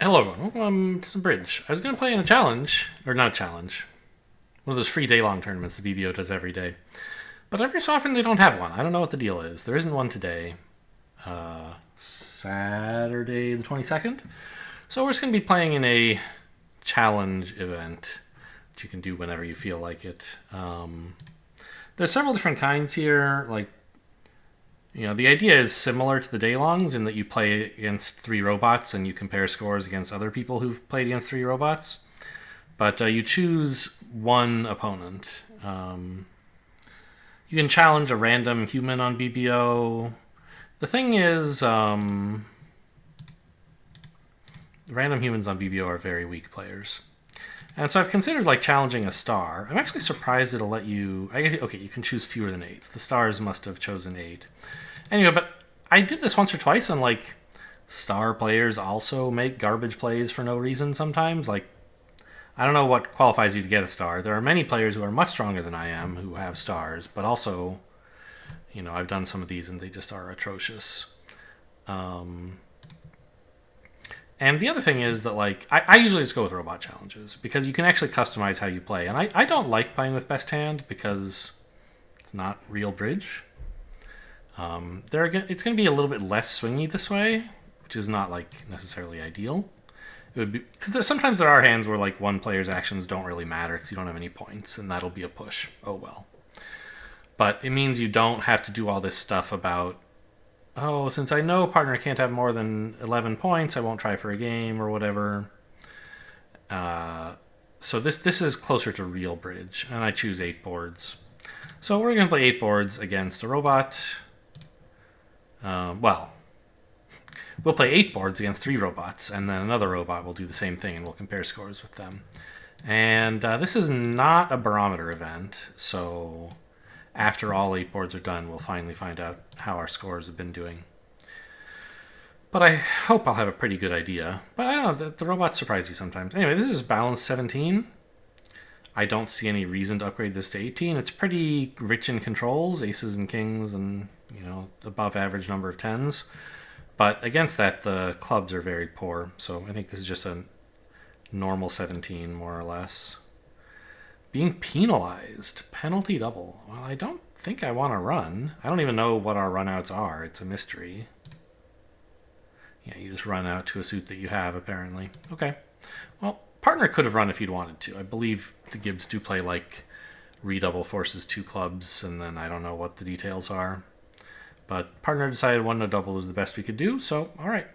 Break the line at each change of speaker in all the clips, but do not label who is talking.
Hello everyone, welcome to some bridge. I was going to play in a challenge, or not a challenge, one of those free day-long tournaments the BBO does every day. But every so often they don't have one. I don't know what the deal is. There isn't one today. Saturday the 22nd. So we're just going to be playing in a challenge event, which you can do whenever you feel like it. There's several different kinds here, like the idea is similar to the day-longs in that you play against 3 robots and you compare scores against other people who've played against 3 robots. But you choose one opponent. You can challenge a random human on BBO. The thing is, random humans on BBO are very weak players. And so I've considered challenging a star. I'm actually surprised it'll let you... I guess, okay, you can choose fewer than 8. The stars must have chosen 8. Anyway, but I did this once or twice, and star players also make garbage plays for no reason sometimes. I don't know what qualifies you to get a star. There are many players who are much stronger than I am who have stars, but also, I've done some of these and they just are atrocious. And the other thing is that, I usually just go with robot challenges because you can actually customize how you play. And I don't like playing with best hand because it's not real bridge. It's going to be a little bit less swingy this way, which is not, necessarily ideal. It would be because sometimes there are hands where, one player's actions don't really matter because you don't have any points, and that'll be a push. Oh, well. But it means you don't have to do all this stuff about, oh, since I know partner can't have more than 11 points, I won't try for a game or whatever. So this is closer to real bridge, and I choose 8 boards. So we're going to play 8 boards against a robot. We'll play 8 boards against 3 robots, and then another robot will do the same thing, and we'll compare scores with them. And this is not a barometer event, so after all 8 boards are done, we'll finally find out how our scores have been doing. But I hope I'll have a pretty good idea. But I don't know, the robots surprise you sometimes. Anyway, this is balance 17. I don't see any reason to upgrade this to 18. It's pretty rich in controls, aces and kings, and above average number of 10s. But against that, the clubs are very poor. So I think this is just a normal 17, more or less. Being penalized. Penalty double. Well, I don't think I want to run. I don't even know what our runouts are. It's a mystery. Yeah, you just run out to a suit that you have, apparently. Okay. Well, partner could have run if he'd wanted to. I believe the Gibbs do play, redouble forces 2 clubs, and then I don't know what the details are. But partner decided 1 no double was the best we could do, so all right.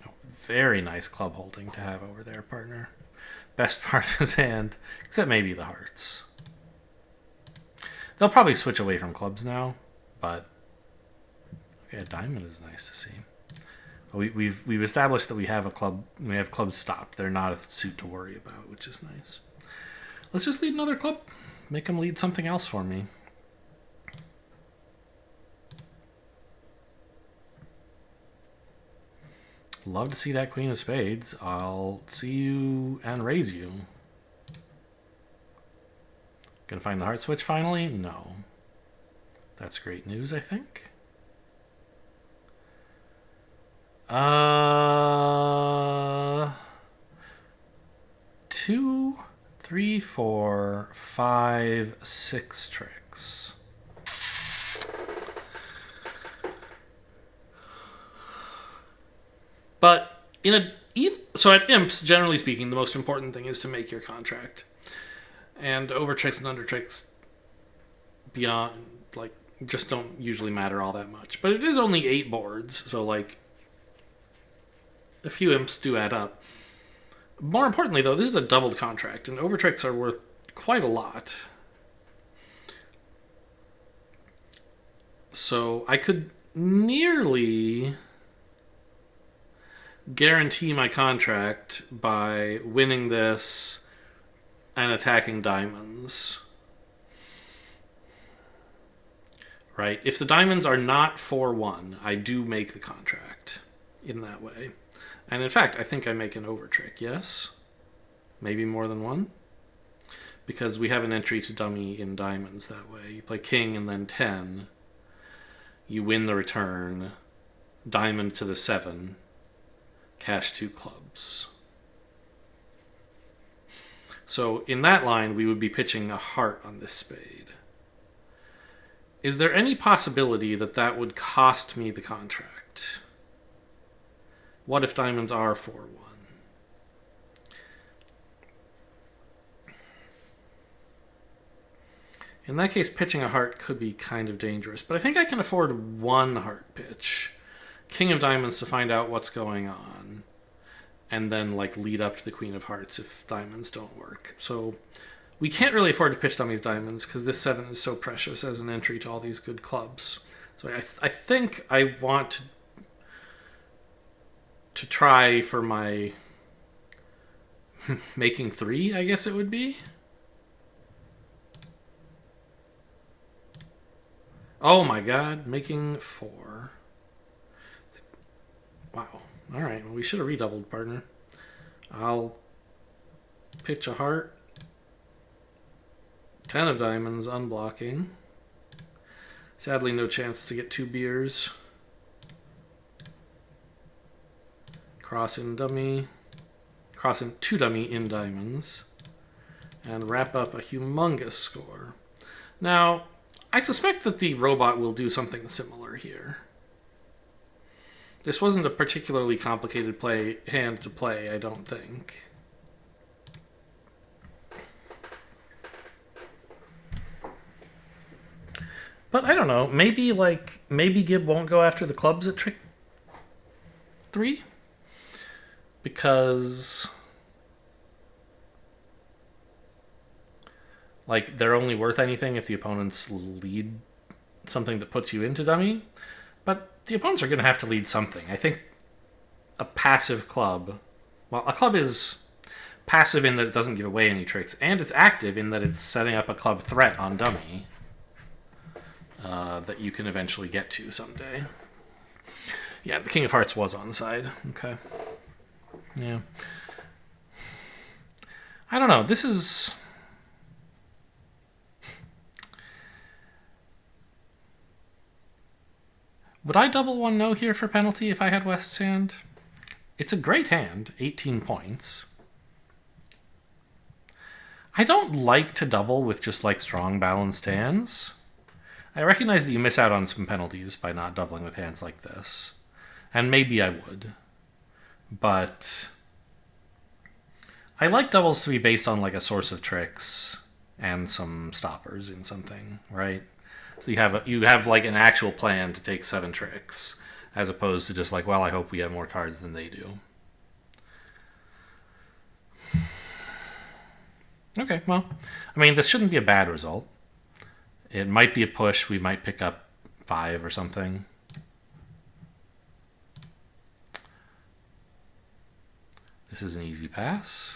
Oh, very nice club holding to have over there, partner. Best part of his hand, except maybe the hearts. They'll probably switch away from clubs now, but okay, a diamond is nice to see. We've established that we have clubs stopped. They're not a suit to worry about, which is nice. Let's just lead another club. Make him lead something else for me. Love to see that Queen of Spades. I'll see you and raise you. Gonna find the heart switch finally? No. That's great news, I think. 2, 3, 4, 5, 6 tricks. But so at imps, generally speaking, the most important thing is to make your contract. And over tricks and under tricks beyond, just don't usually matter all that much. But it is only 8 boards, so a few imps do add up. More importantly, though, this is a doubled contract, and over tricks are worth quite a lot. So I could nearly guarantee my contract by winning this and attacking diamonds. Right? If the diamonds are not 4-1, I do make the contract in that way. And in fact, I think I make an over trick, yes? Maybe more than one? Because we have an entry to dummy in diamonds that way. You play king and then 10. You win the return. diamond to the 7, cash 2 clubs. So in that line, we would be pitching a heart on this spade. Is there any possibility that that would cost me the contract? What if diamonds are 4-1? In that case, pitching a heart could be kind of dangerous, but I think I can afford one heart pitch. King of diamonds to find out what's going on, and then like lead up to the queen of hearts if diamonds don't work. So we can't really afford to pitch dummies diamonds because this 7 is so precious as an entry to all these good clubs. So I think I want to try for my making 3, I guess it would be. Oh my god, making 4. Wow. Alright, well, we should have redoubled, partner. I'll pitch a heart. 10 of diamonds, unblocking. Sadly, no chance to get 2 beers. Crossing dummy. Crossing 2 dummy in diamonds. And wrap up a humongous score. Now, I suspect that the robot will do something similar here. This wasn't a particularly complicated hand to play, I don't think. But I don't know, maybe Gib won't go after the clubs at trick 3? Because like they're only worth anything if the opponents lead something that puts you into dummy. But the opponents are going to have to lead something. I think a passive club... Well, a club is passive in that it doesn't give away any tricks, and it's active in that it's setting up a club threat on dummy that you can eventually get to someday. Yeah, the King of Hearts was on side. Okay. Yeah. I don't know. This is... Would I double 1-0 here for penalty if I had West's hand? It's a great hand, 18 points. I don't like to double with just like strong balanced hands. I recognize that you miss out on some penalties by not doubling with hands like this. And maybe I would. But I like doubles to be based on like a source of tricks and some stoppers in something, right? So you have like an actual plan to take 7 tricks, as opposed to just like, well, I hope we have more cards than they do. Okay, well, I mean, this shouldn't be a bad result. It might be a push. We might pick up 5 or something. This is an easy pass.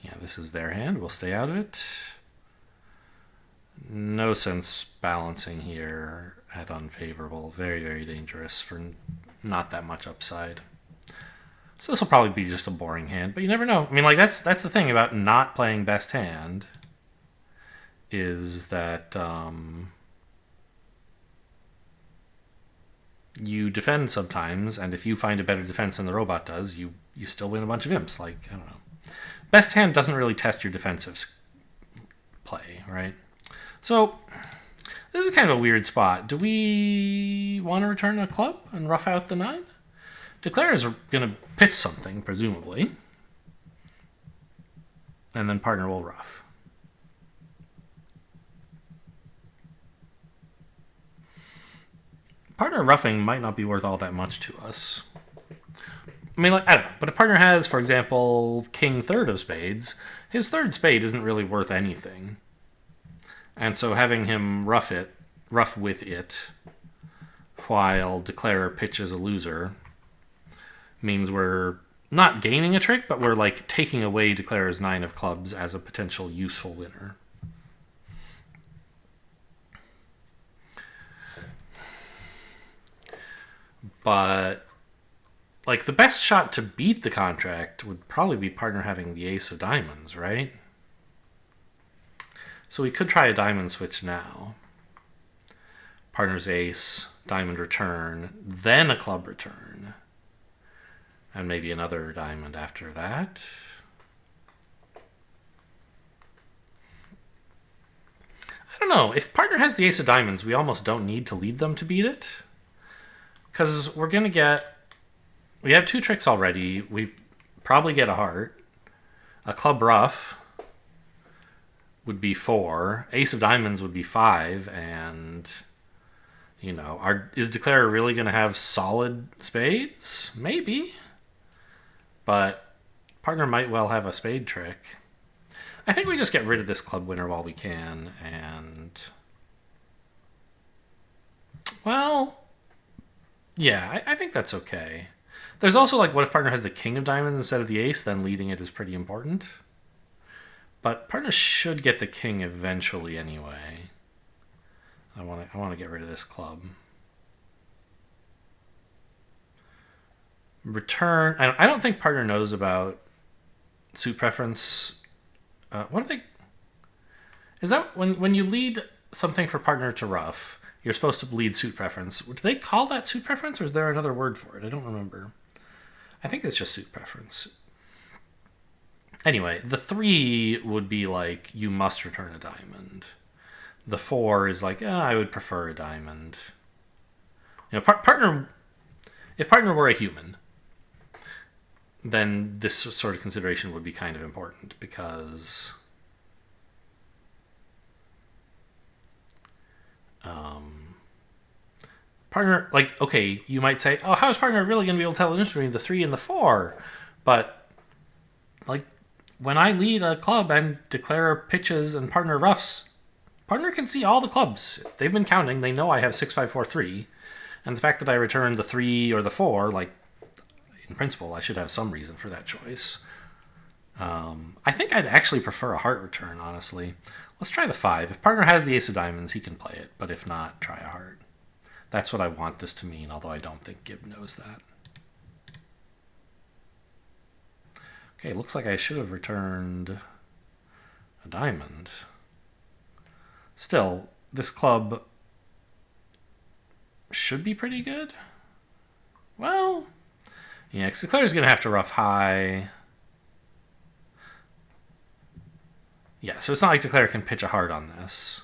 Yeah, this is their hand. We'll stay out of it. No sense balancing here at unfavorable. Very, very dangerous for not that much upside. So this will probably be just a boring hand, but you never know. I mean, like that's the thing about not playing best hand is that you defend sometimes, and if you find a better defense than the robot does, you still win a bunch of imps. Like, I don't know. Best hand doesn't really test your defensive play, right? So this is kind of a weird spot. Do we want to return a club and rough out the 9? Declare is going to pitch something, presumably. And then partner will rough. Partner roughing might not be worth all that much to us. I mean, like, I don't know. But if partner has, for example, king 3rd of spades, his 3rd spade isn't really worth anything. And so having him rough with it, while declarer pitches a loser, means we're not gaining a trick, but we're like taking away declarer's 9 of clubs as a potential useful winner. But like the best shot to beat the contract would probably be partner having the ace of diamonds, right? So we could try a diamond switch now. Partner's ace, diamond return, then a club return, and maybe another diamond after that. I don't know. If partner has the ace of diamonds, we almost don't need to lead them to beat it. Because we're going to get... We have 2 tricks already. We probably get a heart. A club ruff would be 4. Ace of diamonds would be 5. And, you know, is Declarer really going to have solid spades? Maybe. But partner might well have a spade trick. I think we just get rid of this club winner while we can. And, well, yeah, I think that's okay. There's also, like, what if partner has the king of diamonds instead of the ace? Then leading it is pretty important. But partner should get the king eventually anyway. I want to get rid of this club. Return. I don't think partner knows about suit preference. What do they... Is that when you lead something for partner to ruff, you're supposed to lead suit preference. Do they call that suit preference, or is there another word for it? I don't remember. I think it's just suit preference. Anyway, the 3 would be like, you must return a diamond. The 4 is like, I would prefer a diamond. You know, partner... If partner were a human, then this sort of consideration would be kind of important, because... partner, like, okay, you might say, oh, how is partner really going to be able to tell the difference between the 3 and the 4? But, like, when I lead a club and declare pitches and partner ruffs, partner can see all the clubs. They've been counting. They know I have 6, 5, 4, 3. And the fact that I return the 3 or the 4, like, in principle, I should have some reason for that choice. I think I'd actually prefer a heart return, honestly. Let's try the 5. If partner has the ace of diamonds, he can play it. But if not, try a heart. That's what I want this to mean, although I don't think Gibb knows that. Okay, looks like I should have returned a diamond. Still, this club should be pretty good. Well, yeah, because Declarer's going to have to ruff high. Yeah, so it's not like Declarer can pitch a heart on this.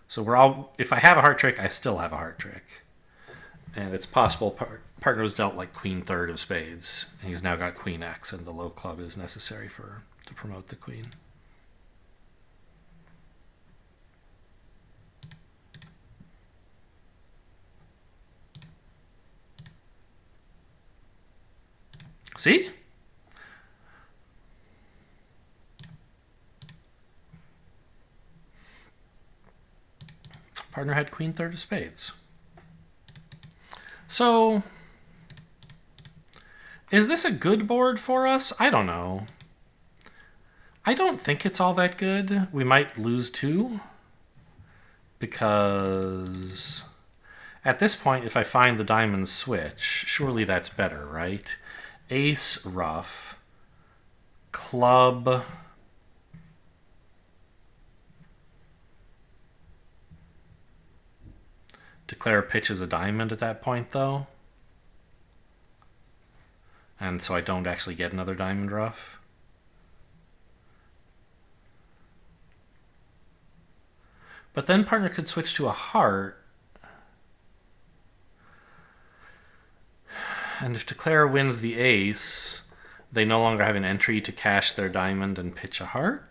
So if I have a heart trick, I still have a heart trick. And it's possible partner was dealt like queen third of spades, and he's now got queen X, and the low club is necessary to promote the queen. See? Partner had queen third of spades. So, is this a good board for us? I don't know. I don't think it's all that good. We might lose 2. Because at this point, if I find the diamond switch, surely that's better, right? Ace ruff, club... Declare pitches a diamond at that point, though. And so I don't actually get another diamond ruff. But then partner could switch to a heart. And if Declare wins the ace, they no longer have an entry to cash their diamond and pitch a heart.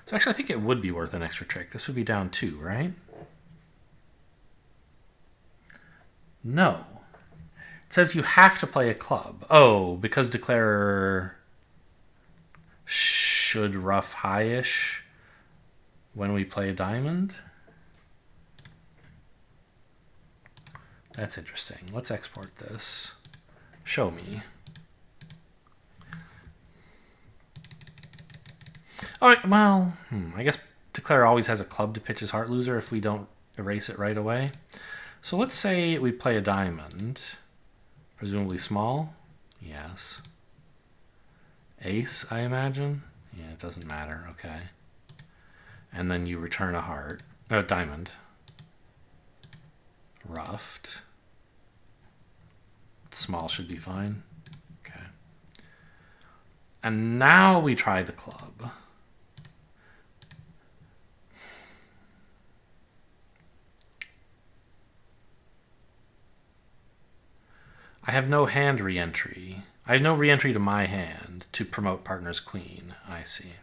So actually, I think it would be worth an extra trick. This would be down 2, right? No. It says you have to play a club. Oh, because Declarer should ruff high-ish when we play a diamond? That's interesting. Let's export this. Show me. All right, well, I guess Declarer always has a club to pitch his heart loser if we don't erase it right away. So let's say we play a diamond, presumably small. Yes. Ace, I imagine. Yeah, it doesn't matter. Okay. And then you return a heart, a diamond. Ruffed. Small should be fine. Okay. And now we try the club. I have no hand re-entry. I have no re-entry to my hand to promote partner's queen. I see.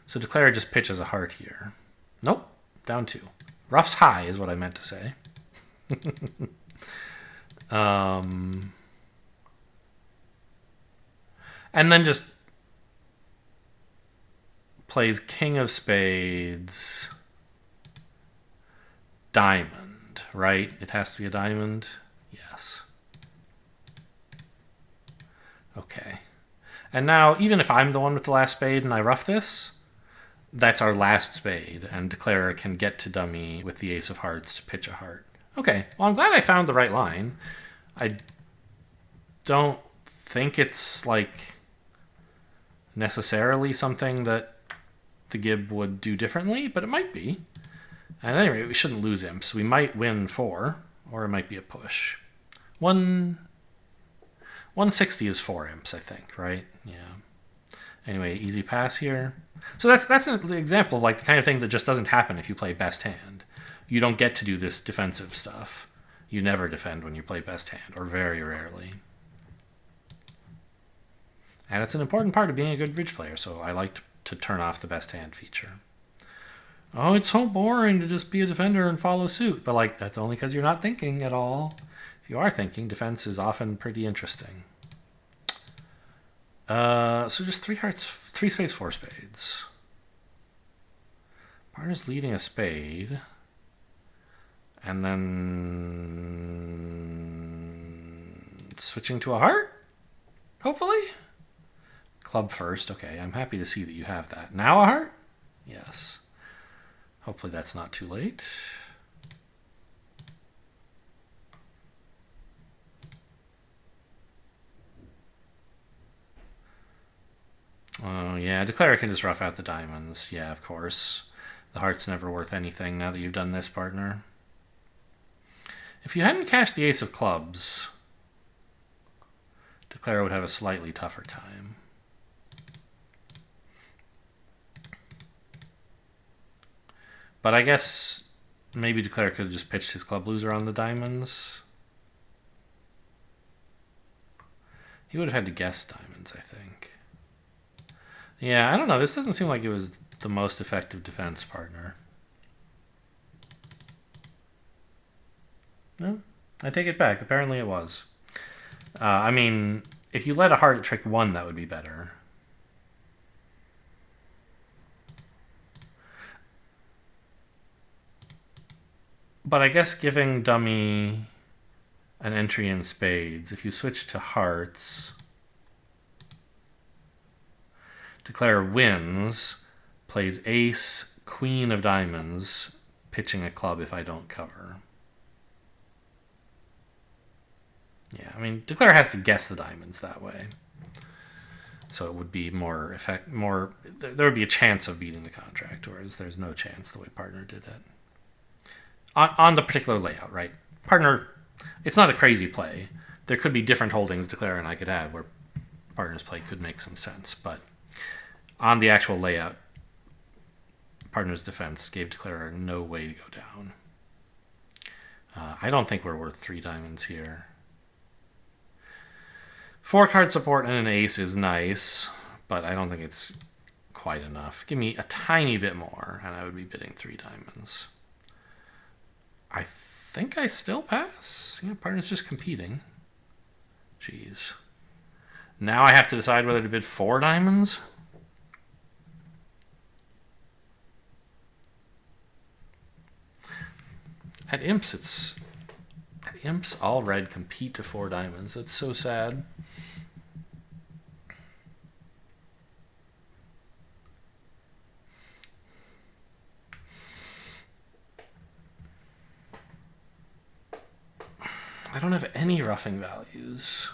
So declare just pitches a heart here. Nope. Down 2. Ruff's high is what I meant to say. And then just plays king of spades, diamond, right? It has to be a diamond. Yes. Okay. And now, even if I'm the one with the last spade and I ruff this, that's our last spade, and declarer can get to dummy with the ace of hearts to pitch a heart. Okay, well, I'm glad I found the right line. I don't think it's, like, necessarily something that the Gib would do differently, but it might be. And anyway, we shouldn't lose imps. We might win 4, or it might be a push. 160 is 4 imps, I think, right? Yeah. Anyway, easy pass here. So that's an example of like the kind of thing that just doesn't happen if you play best hand. You don't get to do this defensive stuff. You never defend when you play best hand, or very rarely. And it's an important part of being a good bridge player, so I like to turn off the best hand feature. Oh, it's so boring to just be a defender and follow suit. But like, that's only because you're not thinking at all. If you are thinking, defense is often pretty interesting. So just 3 hearts, 3 spades, 4 spades. Partner's leading a spade. And then switching to a heart, hopefully. Club first. Okay, I'm happy to see that you have that. Now a heart? Yes. Hopefully that's not too late. Oh, yeah, declarer can just rough out the diamonds. Yeah, of course. The heart's never worth anything now that you've done this, partner. If you hadn't cashed the ace of clubs, declarer would have a slightly tougher time. But I guess maybe declarer could have just pitched his club loser on the diamonds. He would have had to guess diamonds, I think. Yeah, I don't know. This doesn't seem like it was the most effective defense, partner. No, I take it back. Apparently it was. I mean, if you let a heart at trick 1, that would be better. But I guess giving dummy an entry in spades, if you switch to hearts, declarer wins, plays ace, queen of diamonds, pitching a club if I don't cover. Yeah, I mean, declarer has to guess the diamonds that way. So it would be more there would be a chance of beating the contract, whereas there's no chance the way partner did it. On the particular layout, right? Partner, it's not a crazy play. There could be different holdings declarer and I could have where partner's play could make some sense, but on the actual layout, partner's defense gave declarer no way to go down. I don't think we're worth 3 diamonds here. 4 card support and an ace is nice, but I don't think it's quite enough. Give me a tiny bit more, and I would be bidding 3 diamonds. I think I still pass. Yeah, partner's just competing. Jeez. Now I have to decide whether to bid 4 diamonds. At imps, all red compete to 4 diamonds. That's so sad. I don't have any roughing values.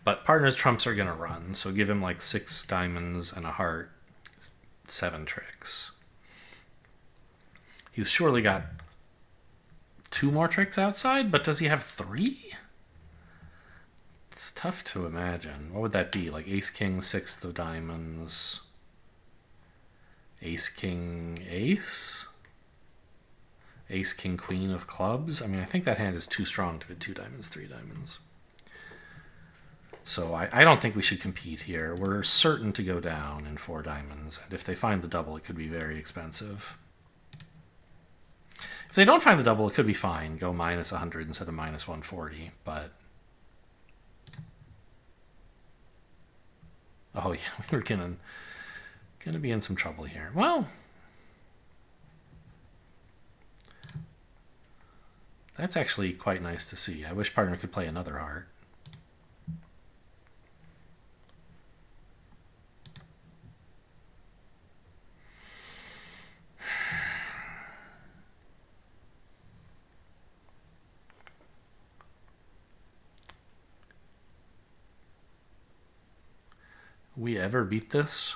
But partner's trumps are going to run, so give him like 6 diamonds and a heart. 7 tricks. He's surely got 2 more tricks outside, but does he have 3? It's tough to imagine. What would that be? Like ace, king, 6th of diamonds. Ace, king, ace? Ace, king, queen of clubs? I mean, I think that hand is too strong to hit 2 diamonds, 3 diamonds. So I don't think we should compete here. We're certain to go down in 4 diamonds. And if they find the double, it could be very expensive. If they don't find the double, it could be fine. Go minus 100 instead of minus 140. But... oh, yeah, we're gonna be in some trouble here. Well... that's actually quite nice to see. I wish partner could play another heart. We ever beat this?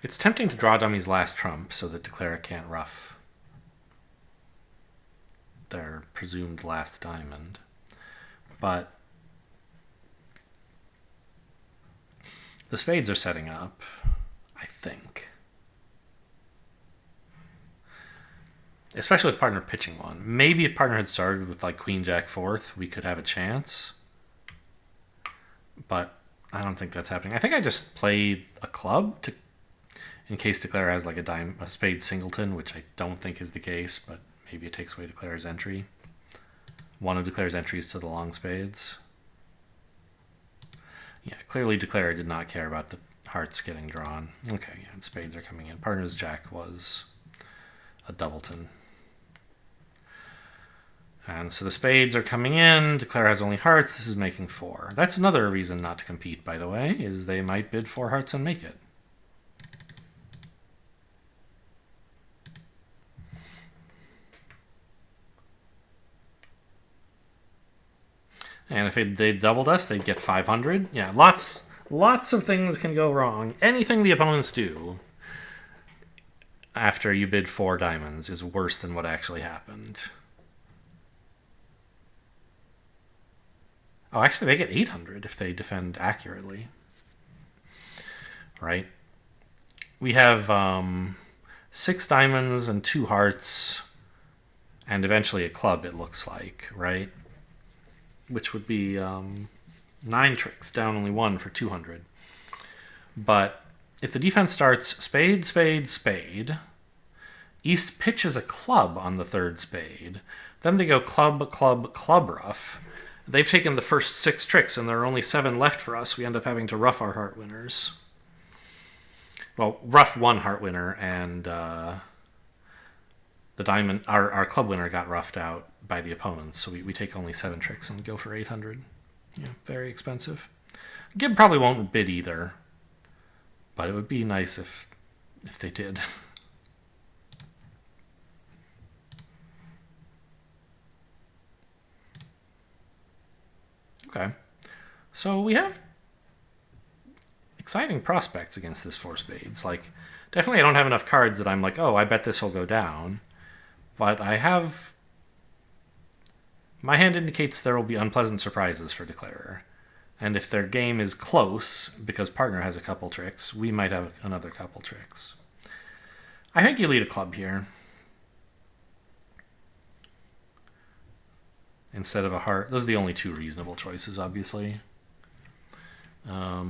It's tempting to draw dummy's last trump so that declarer can't ruff their presumed last diamond. But the spades are setting up, I think. Especially with partner pitching one. Maybe if partner had started with like queen jack 4th, we could have a chance. But I don't think that's happening. I think I just played a club to, in case declarer has like a spade singleton, which I don't think is the case, but maybe it takes away declarer's entry. One of declarer's entries to the long spades. Yeah, clearly declarer did not care about the hearts getting drawn. Okay, yeah, and spades are coming in. Partner's jack was a doubleton. And so the spades are coming in. Declarer has only hearts. This is making 4. That's another reason not to compete, by the way, is they might bid 4 hearts and make it. And if they doubled us, they'd get 500. Yeah, lots of things can go wrong. Anything the opponents do after you bid 4 diamonds is worse than what actually happened. Oh, actually, they get 800 if they defend accurately. Right? We have 6 diamonds and 2 hearts, and eventually a club, it looks like, right? Which would be 9 tricks, down only 1 for 200. But if the defense starts spade, spade, spade, East pitches a club on the 3rd spade, then they go club, club, club ruff. They've taken the first 6 tricks, and there are only 7 left for us. We end up having to ruff our heart winners. Well, ruff 1 heart winner, and the diamond, our club winner got roughed out by the opponents, so we take only 7 tricks and go for 800. Yeah, very expensive. Gib probably won't bid either, but it would be nice if they did. Okay, so we have exciting prospects against this 4 spades. Like, definitely I don't have enough cards that I'm like, oh, I bet this will go down. But I have... my hand indicates there will be unpleasant surprises for declarer. And if their game is close, because partner has a couple tricks, we might have another couple tricks. I think you lead a club here. Instead of a heart. Those are the only 2 reasonable choices, obviously. A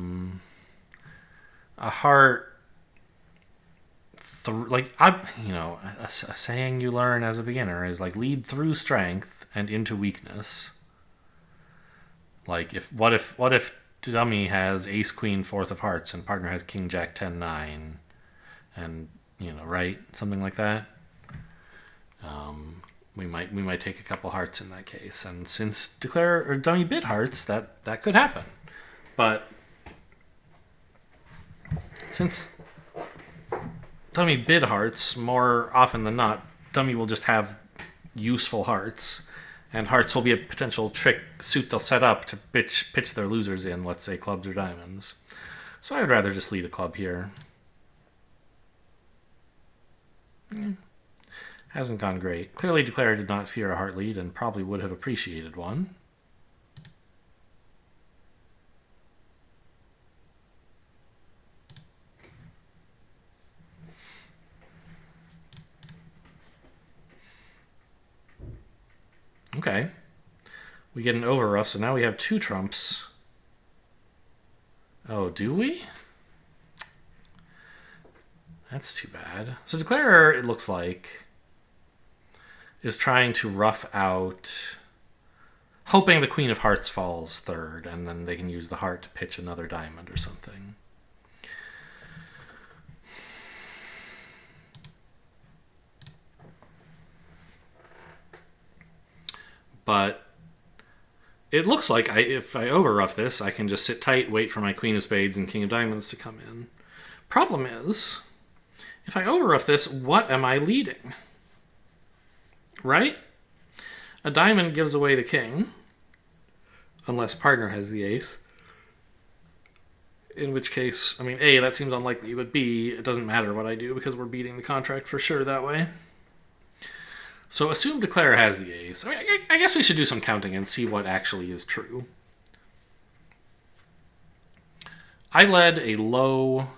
heart... a saying you learn as a beginner is like lead through strength and into weakness. Like, what if dummy has ace queen 4th of hearts and partner has king jack 10 9, and right, something like that. We might take a couple hearts in that case, and since declarer or dummy bid hearts, that could happen. But since dummy bid hearts, more often than not, dummy will just have useful hearts, and hearts will be a potential trick suit they'll set up to pitch their losers in, let's say clubs or diamonds. So I would rather just lead a club here. Hasn't gone great. Clearly, Declare did not fear a heart lead and probably would have appreciated one. Okay. We get an overruff, so now we have 2 trumps. Oh, do we? That's too bad. So Declare, it looks like, is trying to rough out, hoping the Queen of Hearts falls 3rd, and then they can use the heart to pitch another diamond or something. But it looks like if I overruff this, I can just sit tight, wait for my Queen of Spades and King of Diamonds to come in. Problem is, if I overruff this, what am I leading? Right? A diamond gives away the king, unless partner has the ace. In which case, I mean, A, that seems unlikely, but B, it doesn't matter what I do because we're beating the contract for sure that way. So assume Declare has the ace. I mean, I guess we should do some counting and see what actually is true. I led a low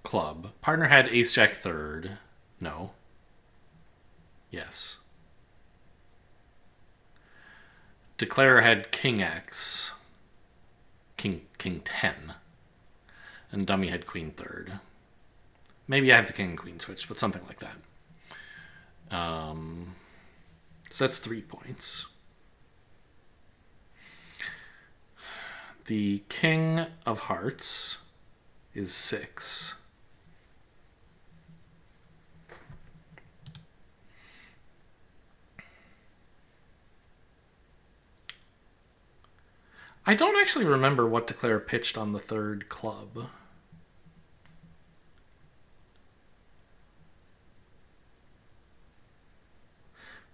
club. Partner had ace-jack 3rd. No. Yes. Declare had king X. King 10. And dummy had queen 3rd. Maybe I have the king and queen switch, but something like that. So that's 3 points. The King of Hearts is 6. I don't actually remember what Declare pitched on the 3rd club.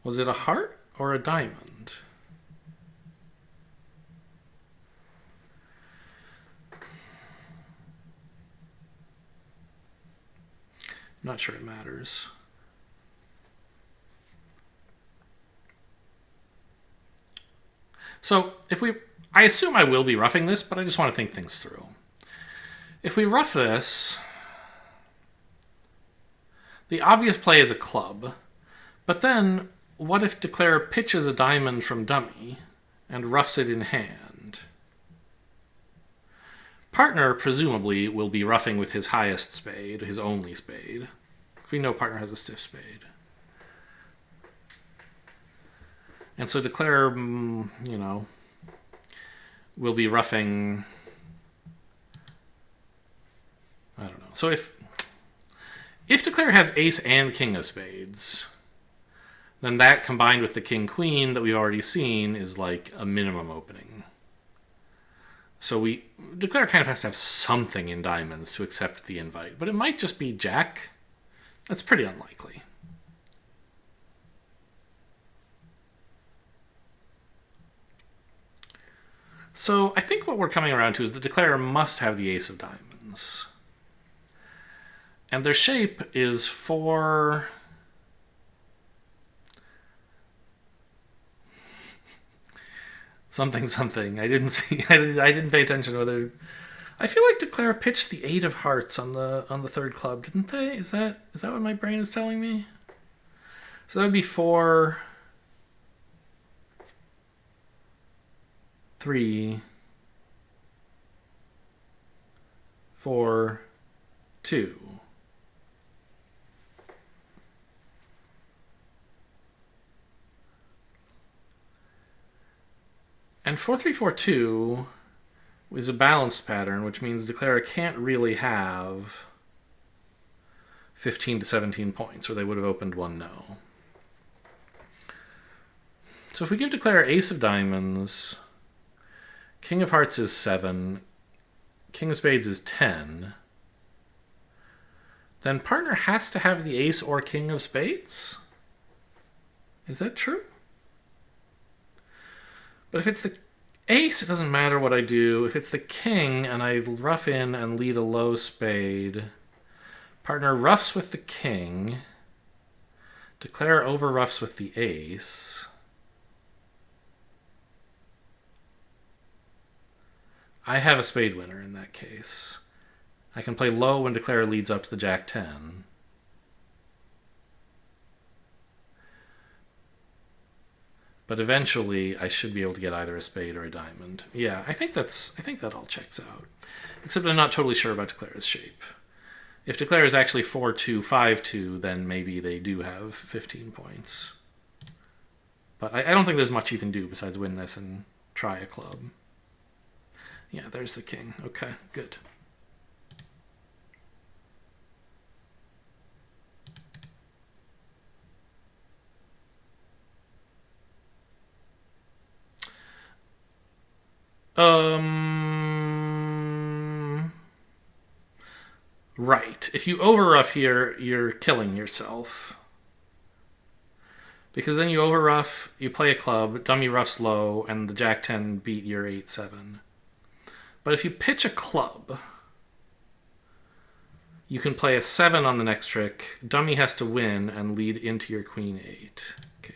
Was it a heart or a diamond? I'm not sure it matters. So I assume I will be roughing this, but I just want to think things through. If we rough this, the obvious play is a club, but then what if Declare pitches a diamond from dummy and roughs it in hand? Partner, presumably, will be roughing with his highest spade, his only spade. We know partner has a stiff spade. And so Declare, will be roughing... I don't know. So if Declare has ace and king of spades, then that combined with the king-queen that we've already seen is like a minimum opening. So Declare kind of has to have something in diamonds to accept the invite, but it might just be jack. That's pretty unlikely. So I think what we're coming around to is the Declare must have the ace of diamonds. And their shape is 4... something. I didn't see. I didn't pay attention to whether. I feel like Declare pitched the 8 of hearts on the 3rd club, didn't they? Is that what my brain is telling me? So that would be 4, 3, 4, 2. And 4-3-4-2 is a balanced pattern, which means Declare can't really have 15 to 17 points, or they would have opened 1-0. So if we give Declare ace of diamonds, king of hearts is 7, king of spades is 10, then partner has to have the ace or king of spades? Is that true? But if it's the ace, it doesn't matter what I do. If it's the king and I rough in and lead a low spade, partner roughs with the king. Declare overruffs with the ace. I have a spade winner in that case. I can play low when declare leads up to the Jack-10. But eventually, I should be able to get either a spade or a diamond. Yeah, I think that all checks out. Except I'm not totally sure about declare's shape. If declare is actually 4-2, 5-2, then maybe they do have 15 points. But I don't think there's much you can do besides win this and try a club. Yeah, there's the king. Okay, good. Right. If you overruff here, you're killing yourself. Because then you overruff, you play a club, dummy ruffs low, and the Jack-10 beat your 8-7. But if you pitch a club, you can play a 7 on the next trick, dummy has to win, and lead into your Queen 8. Okay.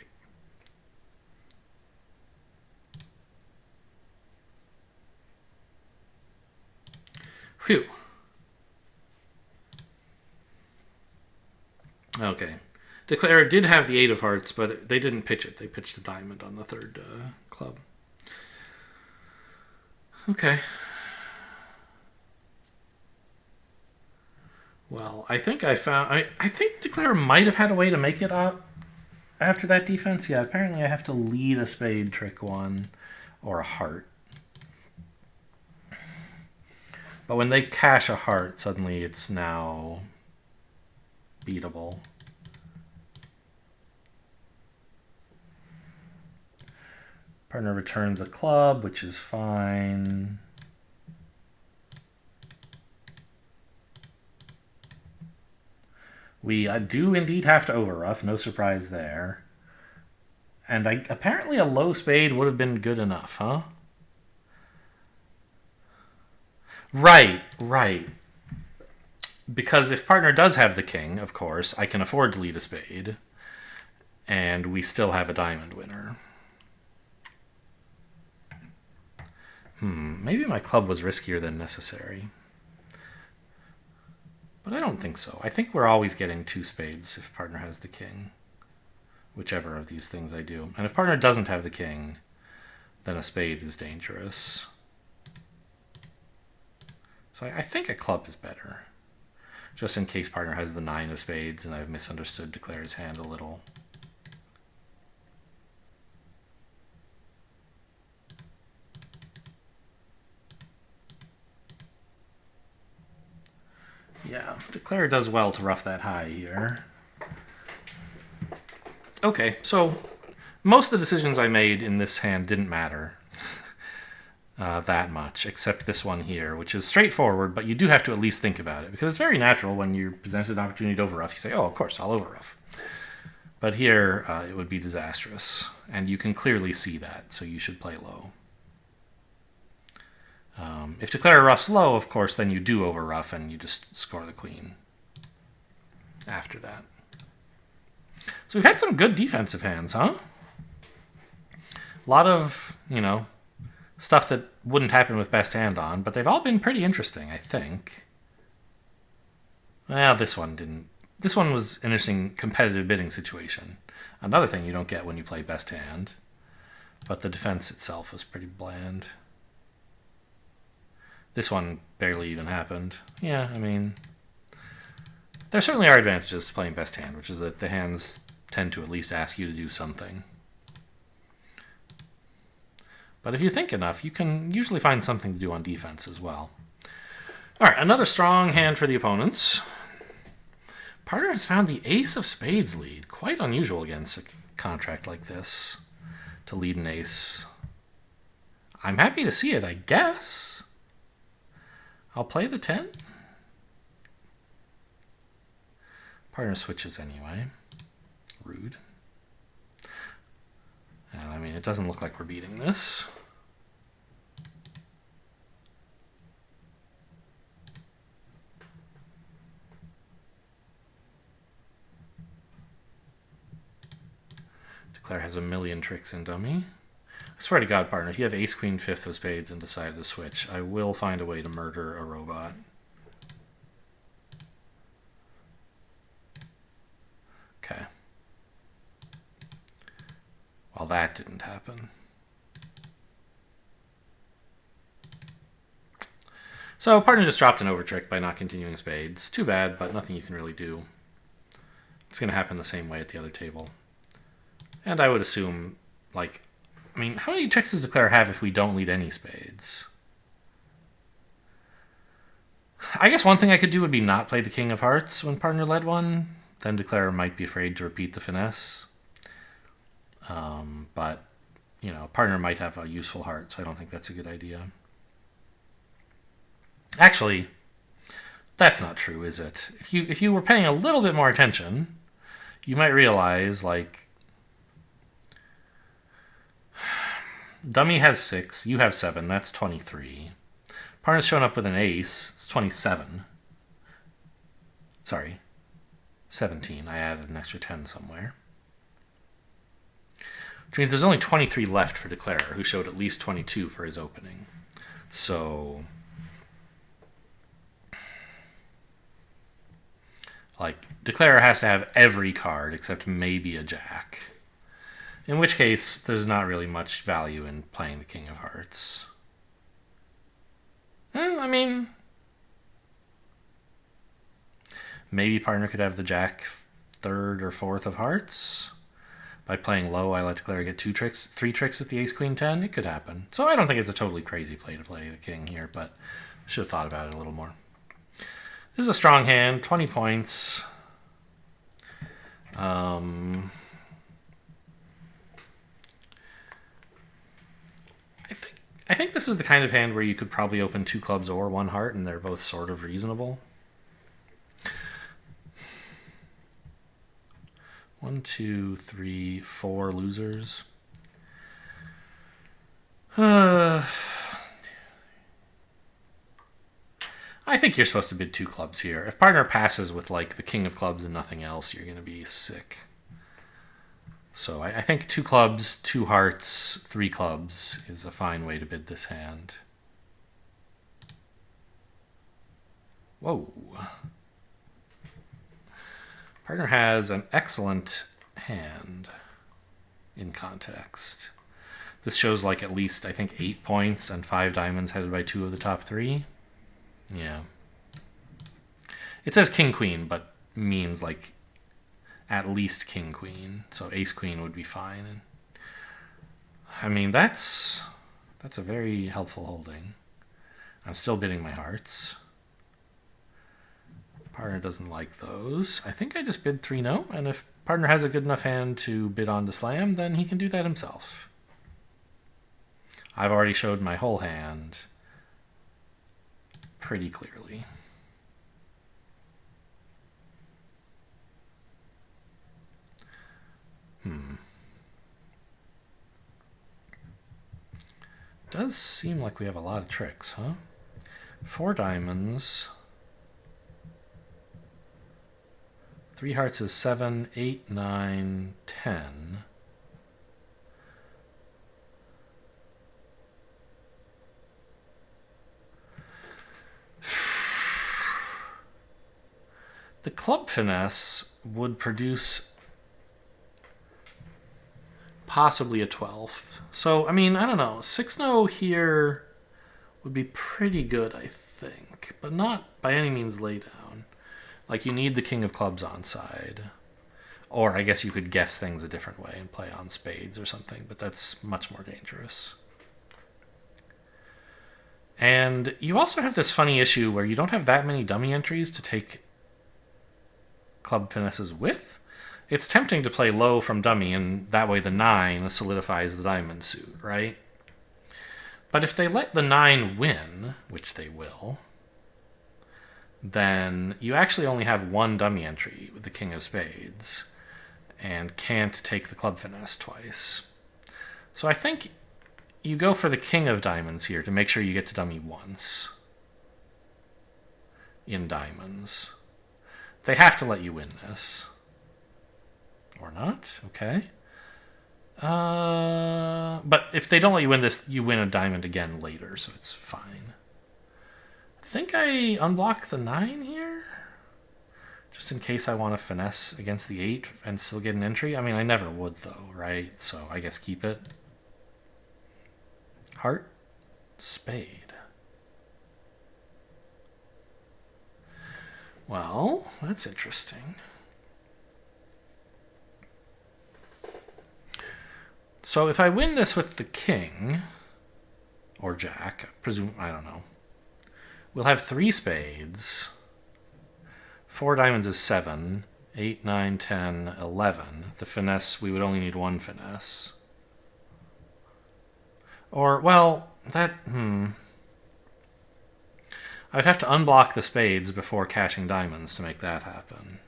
Phew. Okay. Declare did have the 8 of hearts, but they didn't pitch it. They pitched a diamond on the third club. Okay. Well, I think I found... I think Declare might have had a way to make it up after that defense. Yeah, apparently I have to lead a spade trick 1 or a heart. But when they cash a heart, suddenly it's now beatable. Partner returns a club, which is fine. We do indeed have to overruff, no surprise there. And apparently a low spade would have been good enough, huh? Right. Because if partner does have the king, of course, I can afford to lead a spade. And we still have a diamond winner. Maybe my club was riskier than necessary. But I don't think so. I think we're always getting 2 spades if partner has the king. Whichever of these things I do. And if partner doesn't have the king, then a spade is dangerous. So I think a club is better. Just in case partner has the 9 of spades and I've misunderstood Declare's hand a little. Yeah, Declare does well to rough that high here. Okay, so most of the decisions I made in this hand didn't matter that much, except this one here, which is straightforward, but you do have to at least think about it, because it's very natural when you're presented an opportunity to overruff. You say, oh, of course, I'll overruff. But here, it would be disastrous, and you can clearly see that, so you should play low. If Declare roughs low, of course, then you do overruff and you just score the queen after that. So we've had some good defensive hands, huh? A lot of, stuff that wouldn't happen with best hand on, but they've all been pretty interesting, I think. Well, this one didn't. This one was an interesting competitive bidding situation. Another thing you don't get when you play best hand. But the defense itself was pretty bland. This one barely even happened. Yeah, I mean, there certainly are advantages to playing best hand, which is that the hands tend to at least ask you to do something. But if you think enough, you can usually find something to do on defense as well. All right, another strong hand for the opponents. Partner has found the ace of spades lead. Quite unusual against a contract like this, to lead an ace. I'm happy to see it, I guess. I'll play the 10. Partner switches anyway. Rude. And I mean, it doesn't look like we're beating this. million tricks in dummy. I swear to God, partner, if you have ace, queen, fifth of spades and decide to switch, I will find a way to murder a robot. Okay. Well, that didn't happen. So partner just dropped an overtrick by not continuing spades. Too bad, but nothing you can really do. It's going to happen the same way at the other table. And I would assume, like, I mean, how many tricks does declare have if we don't lead any spades? I guess one thing I could do would be not play the king of hearts when partner led one. Then declare might be afraid to repeat the finesse. But, you know, partner might have a useful heart, so I don't think that's a good idea. Actually, that's not true, is it? If you were paying a little bit more attention, you might realize, like, dummy has 6, you have 7, that's 23. Partner's shown up with an ace, it's 27. Sorry, 17. I added an extra 10 somewhere. Which means there's only 23 left for Declarer, who showed at least 22 for his opening. So, like, Declarer has to have every card except maybe a jack. In which case, there's not really much value in playing the king of hearts. I mean, maybe partner could have the jack third or fourth of hearts. By playing low, I let Declarer get 3 tricks with the ace, queen, 10. It could happen. So I don't think it's a totally crazy play to play the king here, but I should have thought about it a little more. This is a strong hand, 20 points. I think this is the kind of hand where you could probably open 2 clubs or 1 heart, and they're both sort of reasonable. 1, 2, 3, 4 losers. I think you're supposed to bid 2 clubs here. If partner passes with, like, the king of clubs and nothing else, you're going to be sick. So I think 2 clubs, 2 hearts, 3 clubs is a fine way to bid this hand. Whoa. Partner has an excellent hand in context. This shows, like, at least, I think, 8 points and 5 diamonds headed by 2 of the top 3. Yeah. It says king-queen, but means, like, at least king-queen. So ace-queen would be fine. And I mean, that's a very helpful holding. I'm still bidding my hearts. Partner doesn't like those. I think I just bid 3-no, and if partner has a good enough hand to bid on to slam, then he can do that himself. I've already showed my whole hand pretty clearly. Does seem like we have a lot of tricks, huh? 4 diamonds. 3 hearts is 7, 8, 9, 10. The club finesse would produce possibly a 12th. So, I mean, I don't know. 6-no here would be pretty good, I think. But not by any means lay down. Like, you need the king of clubs on side. Or I guess you could guess things a different way and play on spades or something. But that's much more dangerous. And you also have this funny issue where you don't have that many dummy entries to take club finesses with. It's tempting to play low from dummy, and that way the 9 solidifies the diamond suit, right? But if they let the 9 win, which they will, then you actually only have 1 dummy entry with the king of spades and can't take the club finesse twice. So I think you go for the king of diamonds here to make sure you get to dummy once in diamonds. They have to let you win this. Or not, okay. But if they don't let you win this, you win a diamond again later, so it's fine. I think I unblock the 9 here? Just in case I want to finesse against the 8 and still get an entry. I mean, I never would, though, right? So I guess keep it. Heart, spade. Well, that's interesting. So if I win this with the king, or jack, I don't know. We'll have 3 spades. 4 diamonds is 7. 8, 9, 10, 11. The finesse, we would only need 1 finesse. Or, well, that, I'd have to unblock the spades before cashing diamonds to make that happen.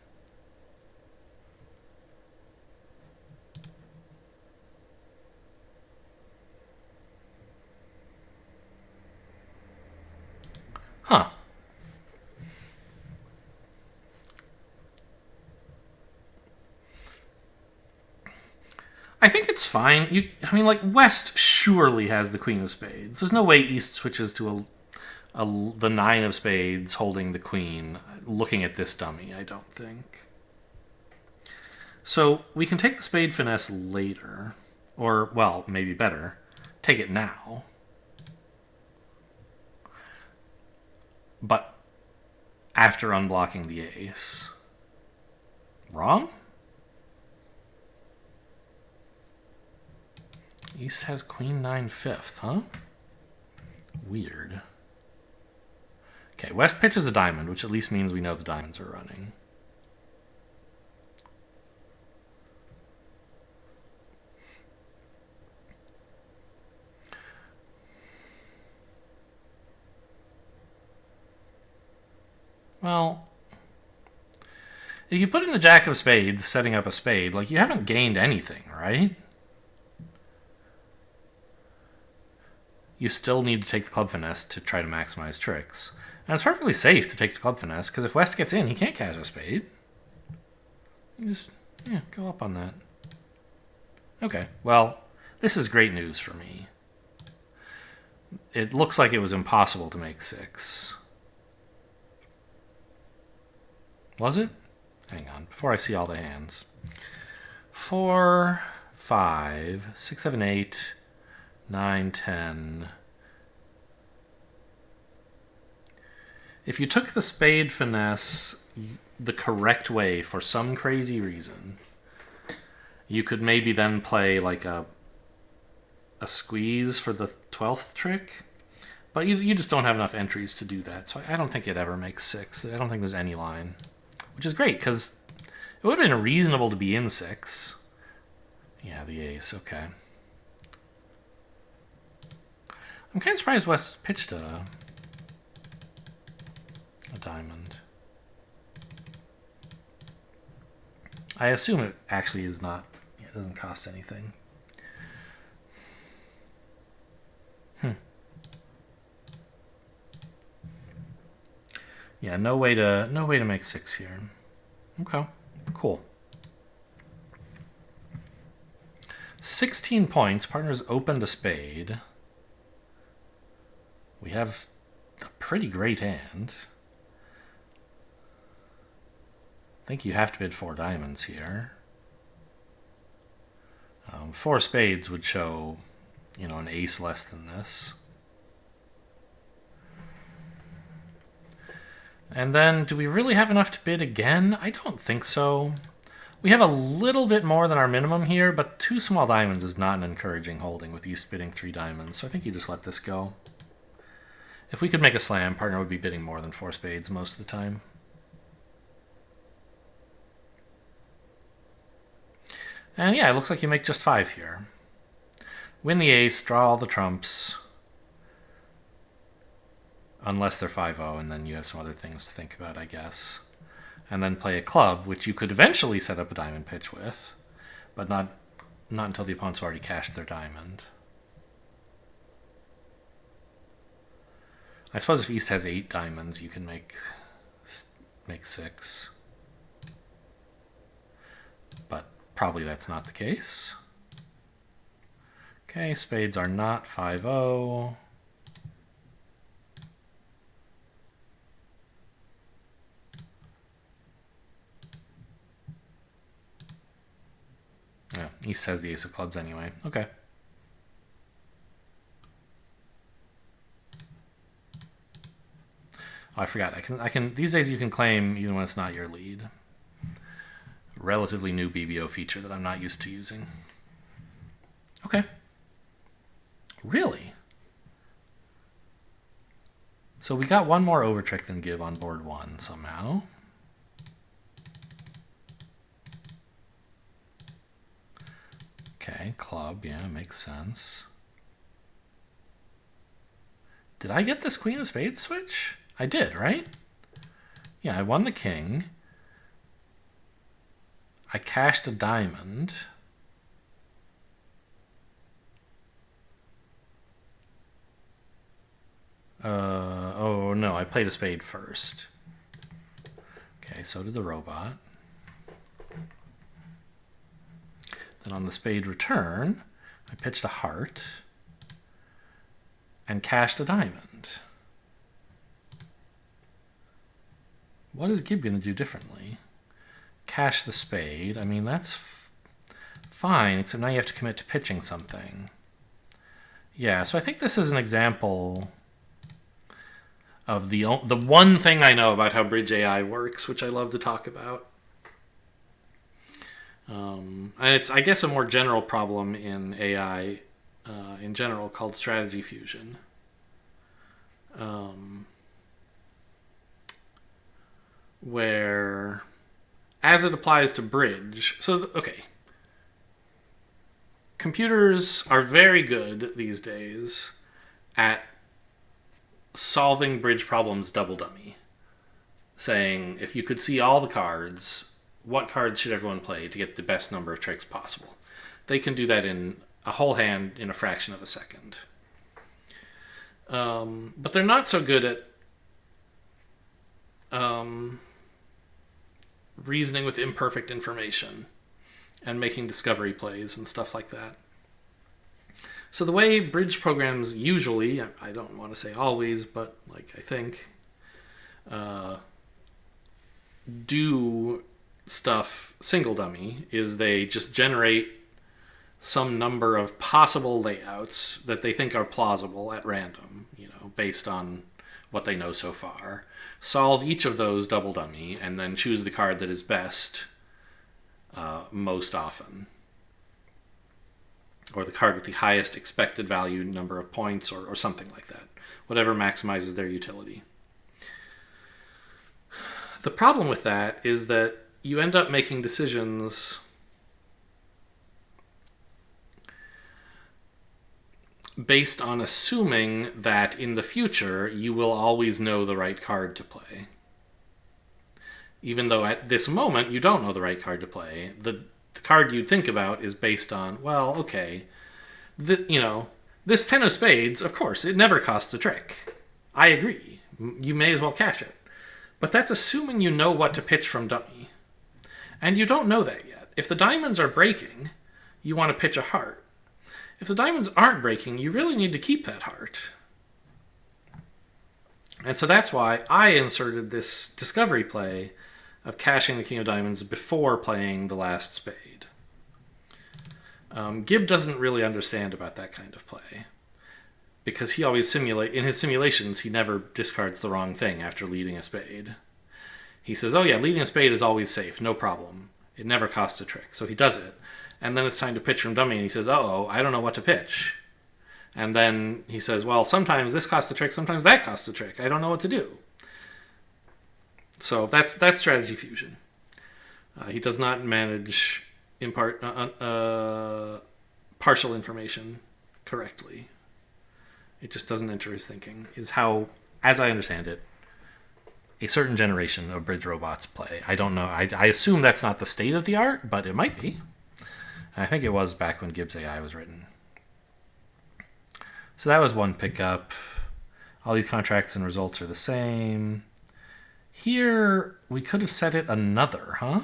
Huh. I think it's fine. I mean, like, West surely has the queen of spades. There's no way East switches to the 9 of spades holding the queen, looking at this dummy, I don't think. So we can take the spade finesse later. Or, well, maybe better, take it now. But after unblocking the ace. Wrong? East has queen 9 fifth, huh? Weird. Okay, West pitches a diamond, which at least means we know the diamonds are running. Well, if you put in the jack of spades, setting up a spade, like, you haven't gained anything, right? You still need to take the club finesse to try to maximize tricks. And it's perfectly safe to take the club finesse, because if West gets in, he can't cash a spade. You just, go up on that. Okay, well, this is great news for me. It looks like it was impossible to make 6. Was it? Hang on, before I see all the hands. 4, 5, 6, 7, 8, 9, 10. If you took the spade finesse the correct way for some crazy reason, you could maybe then play like a squeeze for the 12th trick. But you just don't have enough entries to do that. So I don't think it ever makes 6. I don't think there's any line. Which is great, because it would have been reasonable to be in 6. Yeah, the ace, okay. I'm kind of surprised West pitched a diamond. I assume it actually is not, it doesn't cost anything. Yeah, no way to make 6 here. Okay, cool. 16 points. Partners opened a spade. We have a pretty great hand. I think you have to bid 4 diamonds here. 4 spades would show, an ace less than this. And then, do we really have enough to bid again? I don't think so. We have a little bit more than our minimum here, but 2 small diamonds is not an encouraging holding with East bidding 3 diamonds, so I think you just let this go. If we could make a slam, partner would be bidding more than 4 spades most of the time. And yeah, it looks like you make just 5 here. Win the ace, draw all the trumps. Unless they're 5-0, and then you have some other things to think about, I guess. And then play a club, which you could eventually set up a diamond pitch with, but not until the opponent's already cashed their diamond. I suppose if East has 8 diamonds, you can make 6. But probably that's not the case. Okay, spades are not 5-0. Yeah, East has the ace of clubs anyway. Okay. Oh, I forgot. I can. These days you can claim even when it's not your lead. Relatively new BBO feature that I'm not used to using. Okay. Really? So we got one more over trick than Gib on board 1 somehow. Okay, club, yeah, makes sense. Did I get this queen of spades switch? I did, right? Yeah, I won the king. I cashed a diamond. Oh no, I played a spade first. Okay, so did the robot. Then on the spade return, I pitched a heart and cashed a diamond. What is Gib going to do differently? Cash the spade. I mean, that's fine, except now you have to commit to pitching something. Yeah, so I think this is an example of the one thing I know about how Bridge AI works, which I love to talk about. And it's, I guess, a more general problem in AI in general called strategy fusion. Where, as it applies to bridge, so, okay. Computers are very good these days at solving bridge problems double dummy. Saying, if you could see all the cards, what cards should everyone play to get the best number of tricks possible? They can do that in a whole hand in a fraction of a second. But they're not so good at reasoning with imperfect information and making discovery plays and stuff like that. So the way bridge programs usually, I don't want to say always, but like I think, do stuff single dummy is they just generate some number of possible layouts that they think are plausible at random, based on what they know so far. Solve each of those double dummy and then choose the card that is best most often. Or the card with the highest expected value number of points or something like that. Whatever maximizes their utility. The problem with that is that you end up making decisions based on assuming that in the future you will always know the right card to play. Even though at this moment you don't know the right card to play, the card you'd think about is based on, well, okay, this 10 of spades, of course, it never costs a trick. I agree. You may as well cash it. But that's assuming you know what to pitch from dummy. And you don't know that yet. If the diamonds are breaking, you want to pitch a heart. If the diamonds aren't breaking, you really need to keep that heart. And so that's why I inserted this discovery play of cashing the king of diamonds before playing the last spade. Gib doesn't really understand about that kind of play, because he always in his simulations, he never discards the wrong thing after leading a spade. He says, oh yeah, leading a spade is always safe, no problem. It never costs a trick. So he does it. And then it's time to pitch from dummy, and he says, uh-oh, I don't know what to pitch. And then he says, well, sometimes this costs a trick, sometimes that costs a trick. I don't know what to do. So that's strategy fusion. He does not manage partial information correctly. It just doesn't enter his thinking, is how, as I understand it, a certain generation of bridge robots play. I don't know. I assume that's not the state of the art, but it might be. And I think it was back when Gibbs AI was written. So that was one pickup. All these contracts and results are the same. Here, we could have set it another, huh?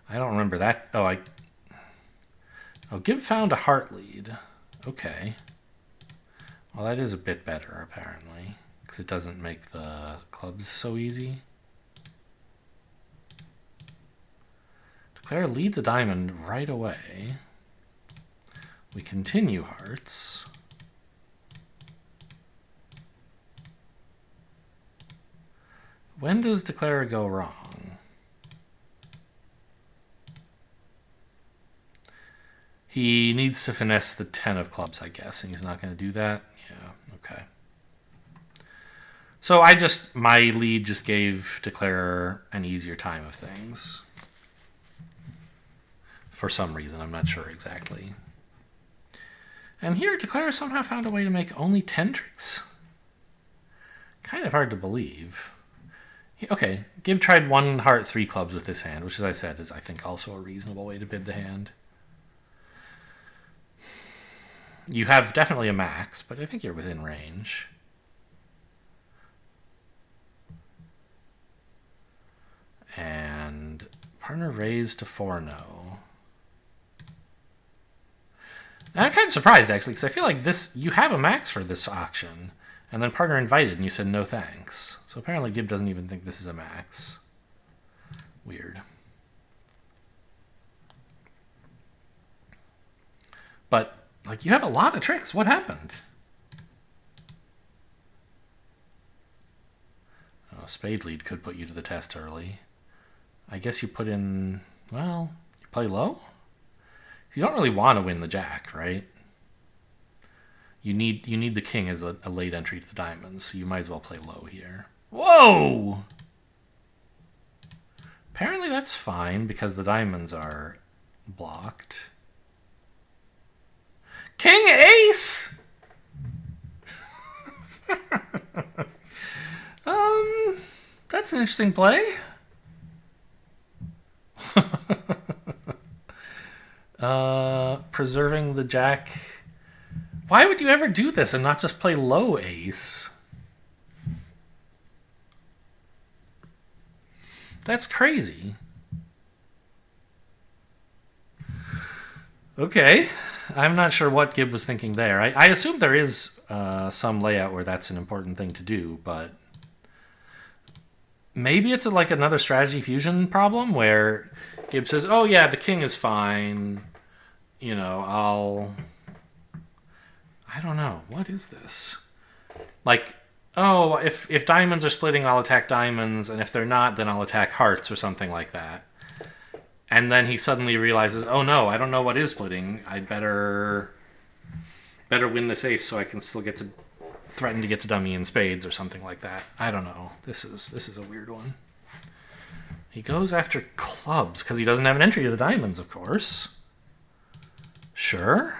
I don't remember that. Oh, Oh, Gib found a heart lead. Okay. Well, that is a bit better, apparently, because it doesn't make the clubs so easy. Declare leads a diamond right away. We continue hearts. When does Declare go wrong? He needs to finesse the 10 of clubs, I guess, and he's not going to do that? Yeah, okay. So my lead just gave Declare an easier time of things. For some reason, I'm not sure exactly. And here, Declare somehow found a way to make only 10 tricks. Kind of hard to believe. Okay, Gib tried 1 heart, 3 clubs with this hand, which, as I said, is, I think, also a reasonable way to bid the hand. You have definitely a max, but I think you're within range. And partner raised to 4-no. I'm kind of surprised, actually, because I feel like you have a max for this auction, and then partner invited, and you said no thanks. So apparently Gib doesn't even think this is a max. Weird. But, like, you have a lot of tricks. What happened? Oh, spade lead could put you to the test early. I guess you put in, well, you play low? You don't really want to win the jack, right? You need the king as a late entry to the diamonds, so you might as well play low here. Whoa! Apparently that's fine because the diamonds are blocked. King ace! That's an interesting play. Preserving the jack. Why would you ever do this and not just play low ace? That's crazy. Okay. I'm not sure what Gib was thinking there. I assume there is some layout where that's an important thing to do, but maybe it's like another strategy fusion problem where Gib says, oh yeah, the king is fine. You know, I don't know. What is this? Like, oh, if diamonds are splitting, I'll attack diamonds, and if they're not, then I'll attack hearts or something like that. And then he suddenly realizes, oh no, I don't know what is splitting. I'd better win this ace so I can still get to threaten to get to dummy in spades or something like that. I don't know. This is a weird one. He goes after clubs because he doesn't have an entry to the diamonds, of course. Sure.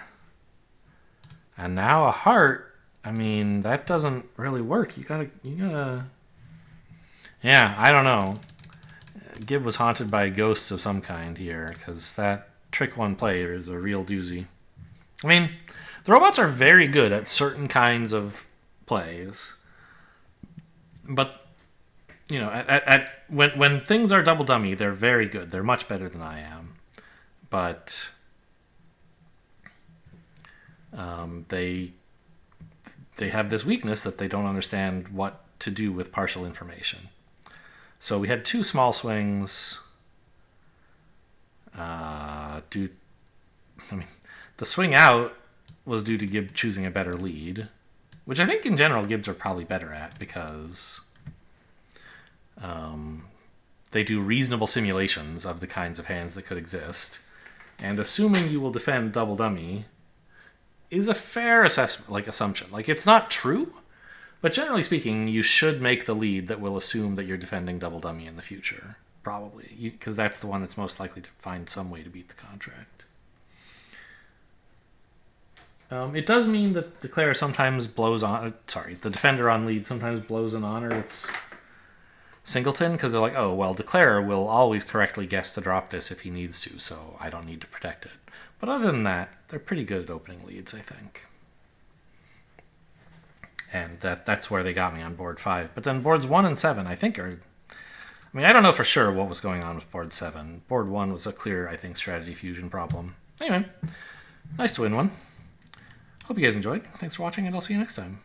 And now a heart. I mean, that doesn't really work. You gotta. Yeah, I don't know. Gib was haunted by ghosts of some kind here, because that trick 1 play is a real doozy. I mean, the robots are very good at certain kinds of plays, but you know, when things are double dummy, they're very good. They're much better than I am, but they have this weakness that they don't understand what to do with partial information. So we had 2 small swings. The swing out was due to Gib choosing a better lead, which I think in general Gibbs are probably better at because they do reasonable simulations of the kinds of hands that could exist. And assuming you will defend double dummy is a fair assumption. Like, it's not true, but generally speaking, you should make the lead that will assume that you're defending double dummy in the future, probably, because that's the one that's most likely to find some way to beat the contract. It does mean that the declarer sometimes blows on... the defender on lead sometimes blows an honor its singleton, because they're like, oh, well, declarer will always correctly guess to drop this if he needs to, so I don't need to protect it. But other than that, they're pretty good at opening leads, I think. And that's where they got me on board 5. But then boards 1 and 7, I think, are... I mean, I don't know for sure what was going on with board 7. Board 1 was a clear, I think, strategy fusion problem. Anyway, Nice to win one. Hope you guys enjoyed. Thanks for watching, and I'll see you next time.